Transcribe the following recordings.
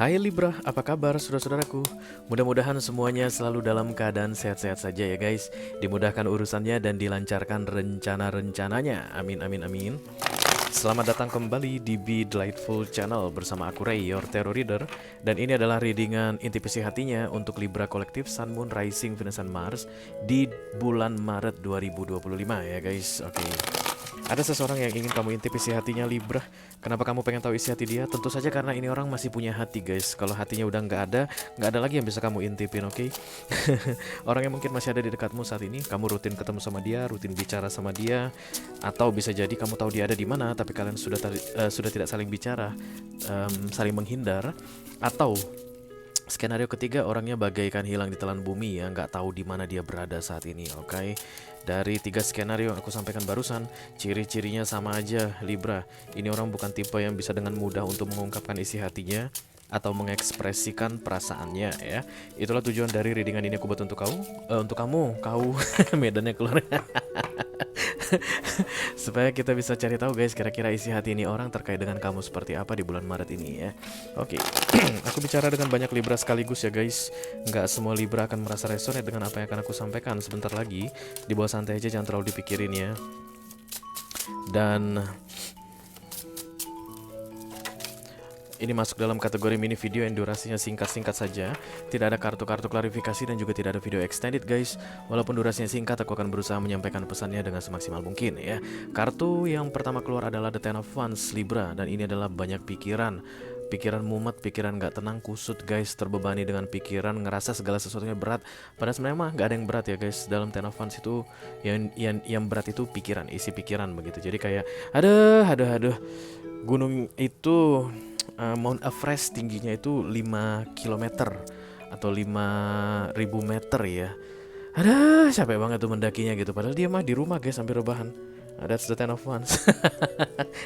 Hai Libra, apa kabar saudara-saudaraku? Mudah-mudahan semuanya selalu dalam keadaan sehat-sehat saja ya guys. Dimudahkan urusannya dan dilancarkan rencana-rencananya. Amin amin amin. Selamat datang kembali di Be Delightful Channel bersama aku Ray, your tarot reader. Dan ini adalah readingan intuisi hatinya untuk Libra kolektif Sun, Moon, Rising, Venus, dan Mars di bulan Maret 2025 ya guys. Oke. Ada seseorang yang ingin kamu intip isi hatinya Libra. Kenapa kamu pengen tahu isi hati dia? Tentu saja karena ini orang masih punya hati guys. Kalau hatinya udah nggak ada lagi yang bisa kamu intipin, oke? Orang yang mungkin masih ada di dekatmu saat ini, kamu rutin ketemu sama dia, rutin bicara sama dia, atau bisa jadi kamu tahu dia ada di mana, tapi kalian sudah tidak saling bicara, saling menghindar, atau skenario ketiga, orangnya bagaikan hilang di telan bumi ya, nggak tahu di mana dia berada saat ini, oke? Dari 3 skenario yang aku sampaikan barusan, ciri-cirinya sama aja Libra. Ini orang bukan tipe yang bisa dengan mudah untuk mengungkapkan isi hatinya atau mengekspresikan perasaannya ya. Itulah tujuan dari readingan ini aku buat untuk kau medannya keluar. Supaya kita bisa cari tahu guys, kira-kira isi hati ini orang terkait dengan kamu seperti apa di bulan Maret ini ya. Oke. Aku bicara dengan banyak Libra sekaligus ya guys. Nggak semua Libra akan merasa resonate dengan apa yang akan aku sampaikan sebentar lagi. Dibawa santai aja, jangan terlalu dipikirin ya. Dan ini masuk dalam kategori mini video yang durasinya singkat-singkat saja. Tidak ada kartu-kartu klarifikasi dan juga tidak ada video extended guys. Walaupun durasinya singkat, aku akan berusaha menyampaikan pesannya dengan semaksimal mungkin ya. Kartu yang pertama keluar adalah The Ten of Wands Libra. Dan ini adalah banyak pikiran. Pikiran mumet, pikiran gak tenang, kusut guys. Terbebani dengan pikiran, ngerasa segala sesuatunya berat. Padahal sebenarnya mah gak ada yang berat ya guys. Dalam Ten of Wands itu yang berat itu pikiran, isi pikiran begitu. Jadi kayak aduh gunung itu Mount Everest tingginya itu 5 kilometer atau 5.000 meter ya. Ada capek banget tuh mendakinya gitu. Padahal dia mah di rumah guys sambil rebahan. That's the Ten of Wands.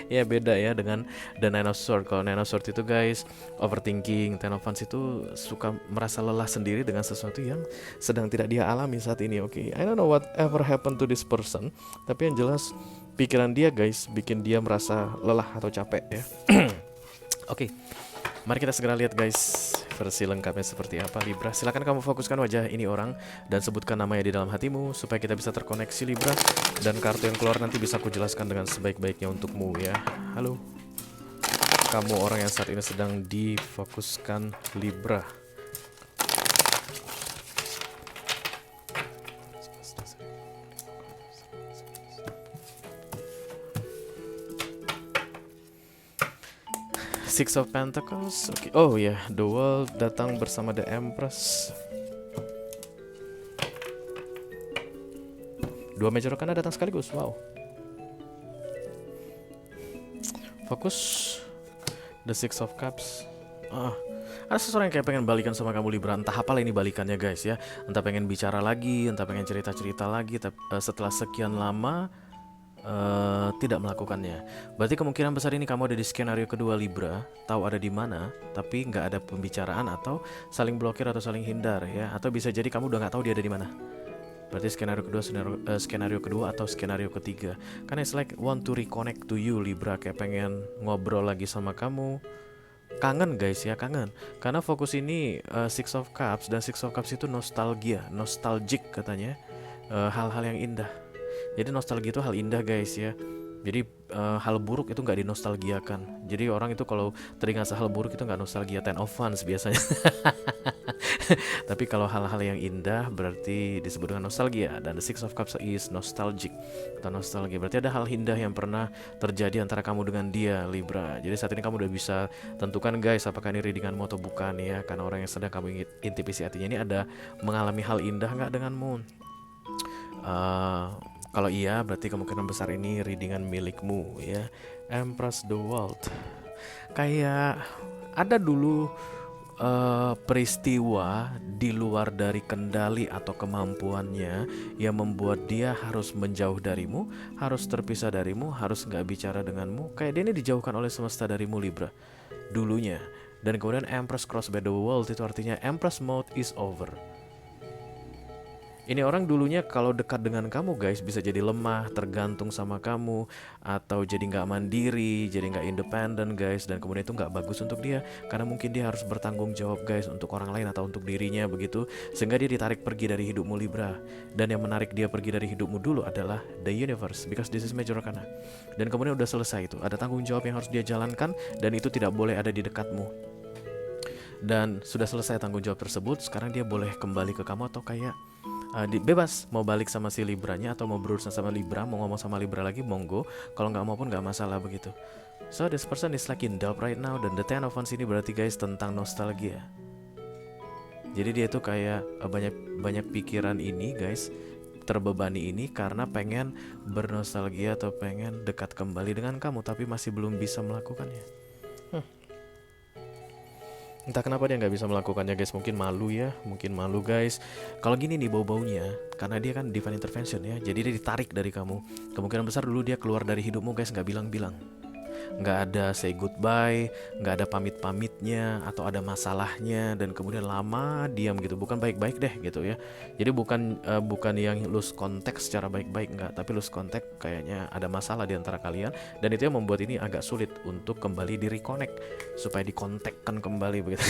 Ya beda ya dengan The Nine of Swords. Kalau Nine of Swords itu guys overthinking, Ten of Wands itu suka merasa lelah sendiri dengan sesuatu yang sedang tidak dia alami saat ini. Oke, I don't know whatever happened to this person. Tapi yang jelas pikiran dia guys bikin dia merasa lelah atau capek ya. Oke, mari kita segera lihat guys versi lengkapnya seperti apa Libra. Silahkan kamu fokuskan wajah ini orang dan sebutkan namanya di dalam hatimu supaya kita bisa terkoneksi Libra. Dan kartu yang keluar nanti bisa aku jelaskan dengan sebaik-baiknya untukmu ya. Halo, kamu orang yang saat ini sedang difokuskan Libra. Six of Pentacles. Okay. Oh ya, The World datang bersama The Empress. Dua Major Arcana datang sekaligus. Wow. Fokus. The Six of Cups. Ada seseorang yang kayak pengen balikan sama kamu Libra. Entah apalah ini balikannya guys ya. Entah pengen bicara lagi, entah pengen cerita-cerita lagi. Setelah sekian lama tidak melakukannya. Berarti kemungkinan besar ini kamu ada di skenario kedua Libra, tahu ada di mana, tapi nggak ada pembicaraan atau saling blokir atau saling hindar ya. Atau bisa jadi kamu udah nggak tahu dia ada di mana. Berarti skenario kedua, skenario kedua atau skenario ketiga. Karena it's like want to reconnect to you Libra, kayak pengen ngobrol lagi sama kamu. Kangen guys ya, kangen. Karena fokus ini Six of Cups, dan Six of Cups itu nostalgia, nostalgic katanya. Hal-hal yang indah. Jadi nostalgia itu hal indah guys ya. Jadi hal buruk itu nggak dinostalgiakan. Jadi orang itu kalau teringat hal buruk itu nggak nostalgia. Ten of Wands biasanya. Tapi kalau hal-hal yang indah berarti disebut dengan nostalgia. Dan the Six of Cups is nostalgic atau nostalgia. Berarti ada hal indah yang pernah terjadi antara kamu dengan dia Libra. Jadi saat ini kamu udah bisa tentukan guys apakah ini readinganmu atau bukan ya. Karena orang yang sedang kamu intip isi hatinya ini ada mengalami hal indah nggak denganmu. Kalau iya berarti kemungkinan besar ini readingan milikmu ya. Empress the World. Kayak ada dulu peristiwa di luar dari kendali atau kemampuannya yang membuat dia harus menjauh darimu, harus terpisah darimu, harus gak bicara denganmu. Kayak dia ini dijauhkan oleh semesta darimu Libra dulunya. Dan kemudian Empress cross by the world itu artinya Empress mode is over. Ini orang dulunya kalau dekat dengan kamu guys bisa jadi lemah, tergantung sama kamu, atau jadi nggak mandiri, jadi nggak independen guys, dan kemudian itu nggak bagus untuk dia karena mungkin dia harus bertanggung jawab guys untuk orang lain atau untuk dirinya begitu, sehingga dia ditarik pergi dari hidupmu Libra. Dan yang menarik dia pergi dari hidupmu dulu adalah the universe, because this is major arcana. Dan kemudian udah selesai itu, ada tanggung jawab yang harus dia jalankan dan itu tidak boleh ada di dekatmu. Dan sudah selesai tanggung jawab tersebut, sekarang dia boleh kembali ke kamu atau kayak bebas mau balik sama si Libranya atau mau berurusan sama Libra, mau ngomong sama Libra lagi monggo, kalau nggak mau pun nggak masalah begitu. So this person is like in doubt right now, dan the Ten of Wands ini berarti guys tentang nostalgia. Jadi dia tuh kayak banyak pikiran ini guys, terbebani ini karena pengen bernostalgia atau pengen dekat kembali dengan kamu tapi masih belum bisa melakukannya. Entah kenapa dia nggak bisa melakukannya guys, mungkin malu ya, mungkin malu guys. Kalau gini nih bau-baunya, karena dia kan divine intervention ya, jadi dia ditarik dari kamu. Kemungkinan besar dulu dia keluar dari hidupmu guys, nggak bilang-bilang, nggak ada say goodbye, nggak ada pamit-pamitnya atau ada masalahnya, dan kemudian lama diam gitu, bukan baik-baik deh gitu ya. Jadi bukan yang lose contact secara baik-baik, nggak, tapi lose contact kayaknya ada masalah di antara kalian, dan itu yang membuat ini agak sulit untuk kembali di reconnect supaya dikontakkan kembali begitu.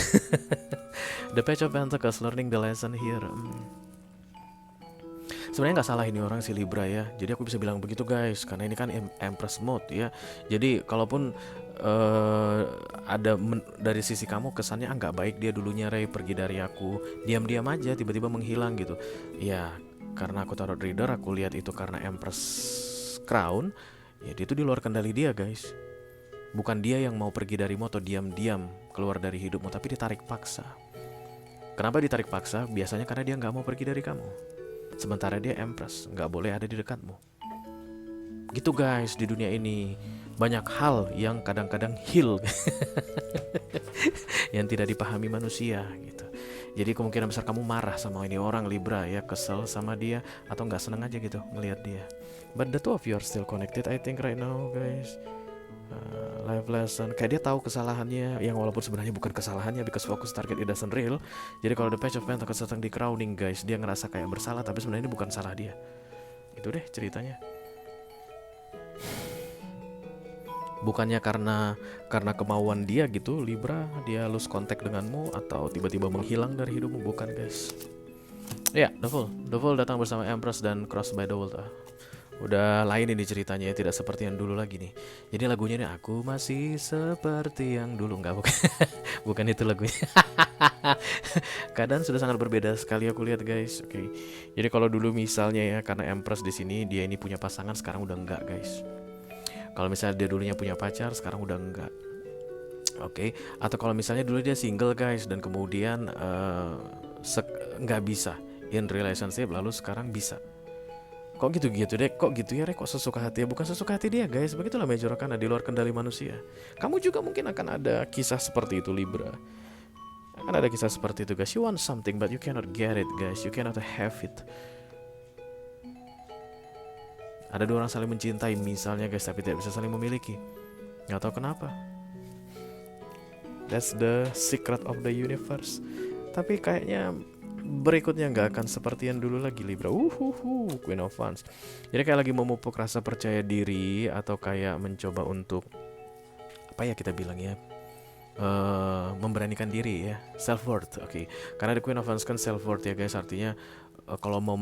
The Page of Pentacles, learning the lesson here. Sebenarnya nggak salah ini orang si Libra ya, jadi aku bisa bilang begitu guys, karena ini kan Empress mode ya. Jadi kalaupun dari sisi kamu kesannya nggak baik dia dulunya Ray pergi dari aku, diam-diam aja tiba-tiba menghilang gitu ya, karena aku tarot reader, aku lihat itu karena Empress Crown ya, dia itu di luar kendali dia guys. Bukan dia yang mau pergi darimu atau diam-diam keluar dari hidupmu, tapi ditarik paksa. Kenapa ditarik paksa? Biasanya karena dia nggak mau pergi dari kamu, sementara dia Empress, nggak boleh ada di dekatmu. Gitu guys, di dunia ini banyak hal yang kadang-kadang heal yang tidak dipahami manusia gitu. Jadi kemungkinan besar kamu marah sama ini orang Libra ya, kesel sama dia atau nggak seneng aja gitu ngelihat dia. But the two of you are still connected I think right now guys. Life lesson, kayak dia tahu kesalahannya yang walaupun sebenarnya bukan kesalahannya, because focus target it doesn't real. Jadi kalau the Page of Pentacles datang di crowning guys, dia ngerasa kayak bersalah tapi sebenarnya ini bukan salah dia. Itu deh ceritanya. Bukannya karena kemauan dia gitu Libra, dia lose contact denganmu atau tiba-tiba menghilang dari hidupmu, bukan guys. Ya, The Fool datang bersama Empress dan Crossed by the World. Udah lain ini ceritanya ya, tidak seperti yang dulu lagi nih. Jadi lagunya nih, aku masih seperti yang dulu, nggak, bukan. Bukan itu lagunya. Keadaan sudah sangat berbeda sekali aku lihat guys. Oke. Jadi kalau dulu misalnya ya, karena Empress di sini dia ini punya pasangan, sekarang udah enggak guys. Kalau misalnya dia dulunya punya pacar, sekarang udah enggak. Oke. Atau kalau misalnya dulu dia single guys, dan kemudian nggak bisa in relationship, lalu sekarang bisa. Kok gitu-gitu deh, kok gitu ya, kok sesuka hati ya, bukan sesuka hati dia guys, begitulah major arcana di luar kendali manusia. Kamu juga mungkin akan ada kisah seperti itu Libra, akan ada kisah seperti itu guys. You want something but you cannot get it guys, you cannot have it. Ada dua orang saling mencintai misalnya guys, tapi tidak bisa saling memiliki, nggak tahu kenapa. That's the secret of the universe. Tapi kayaknya berikutnya nggak akan seperti yang dulu lagi Libra. Queen of Wands. Jadi kayak lagi memupuk rasa percaya diri, atau kayak mencoba untuk apa ya kita bilang ya, memberanikan diri ya, self worth. Oke. Karena the Queen of Wands kan self worth ya guys, artinya kalau mau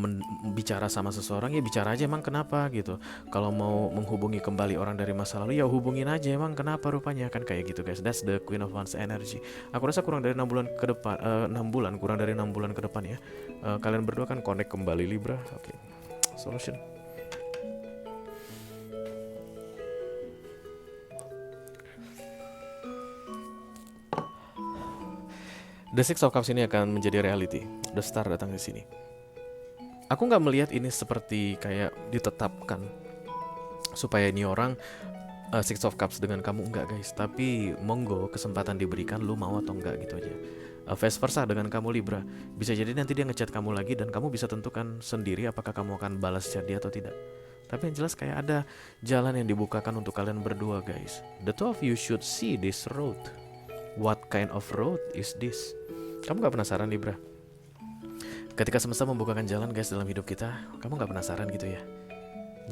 bicara sama seseorang ya bicara aja emang kenapa gitu. Kalau mau menghubungi kembali orang dari masa lalu ya hubungin aja emang kenapa, rupanya kan kayak gitu guys. That's the Queen of Wands energy. Aku rasa kurang dari 6 bulan ke depan, 6 bulan, kurang dari 6 bulan ke depan ya, kalian berdua kan connect kembali Libra. Oke. Solution. The Six of Cups ini akan menjadi reality. The Star datang di sini. Aku nggak melihat ini seperti kayak ditetapkan supaya ini orang Six of Cups dengan kamu, enggak guys. Tapi monggo kesempatan diberikan, lu mau atau enggak gitu aja. Vice versa dengan kamu Libra, bisa jadi nanti dia ngechat kamu lagi dan kamu bisa tentukan sendiri apakah kamu akan balas chat dia atau tidak. Tapi yang jelas kayak ada jalan yang dibukakan untuk kalian berdua guys. The two of you should see this road. What kind of road is this? Kamu gak penasaran Libra? Ketika semesta membukakan jalan guys dalam hidup kita, kamu nggak penasaran gitu ya?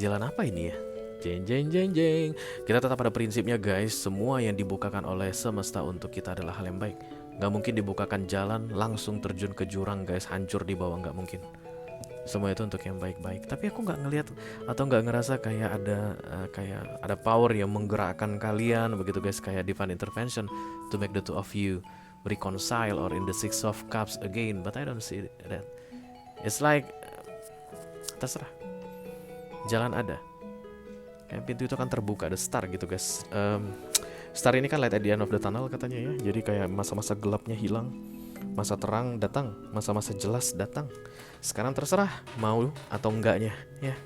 Jalan apa ini ya? Jeng jeng jeng jeng. Kita tetap pada prinsipnya guys, semua yang dibukakan oleh semesta untuk kita adalah hal yang baik. Nggak mungkin dibukakan jalan langsung terjun ke jurang guys, hancur di bawah, nggak mungkin. Semua itu untuk yang baik-baik. Tapi aku nggak ngelihat atau nggak ngerasa kayak ada power yang menggerakkan kalian begitu guys, kayak divine intervention to make the two of you reconcile or in the six of cups again. But I don't see that. It's like terserah. Jalan ada. Kayak pintu itu kan terbuka, ada star gitu guys. Star ini kan light at the end of the tunnel katanya ya. Jadi kayak masa-masa gelapnya hilang, masa terang datang, masa-masa jelas datang. Sekarang terserah mau atau enggaknya ya.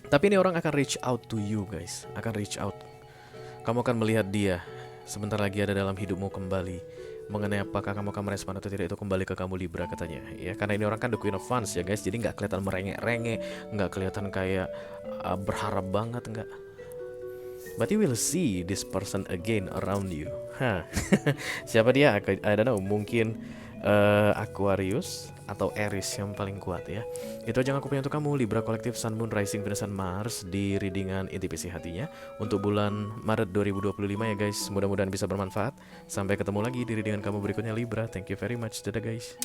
Tapi ini orang akan reach out to you guys, akan reach out. Kamu akan melihat dia sebentar lagi ada dalam hidupmu kembali. Mengenai apakah kamu akan merespon atau tidak itu kembali ke kamu Libra katanya ya. Karena ini orang kan the Queen of Wands ya guys. Jadi nggak kelihatan merengek-rengek, nggak kelihatan kayak berharap banget, nggak. But you will see this person again around you. Siapa dia? I don't know. Mungkin Aquarius atau Aries yang paling kuat ya. Itu aja yang aku punya untuk kamu Libra kolektif Sun, Moon, Rising, Venus, dan Mars di readingan intuisi hatinya untuk bulan Maret 2025 ya guys. Mudah-mudahan bisa bermanfaat. Sampai ketemu lagi di readingan kamu berikutnya Libra. Thank you very much. Dadah guys.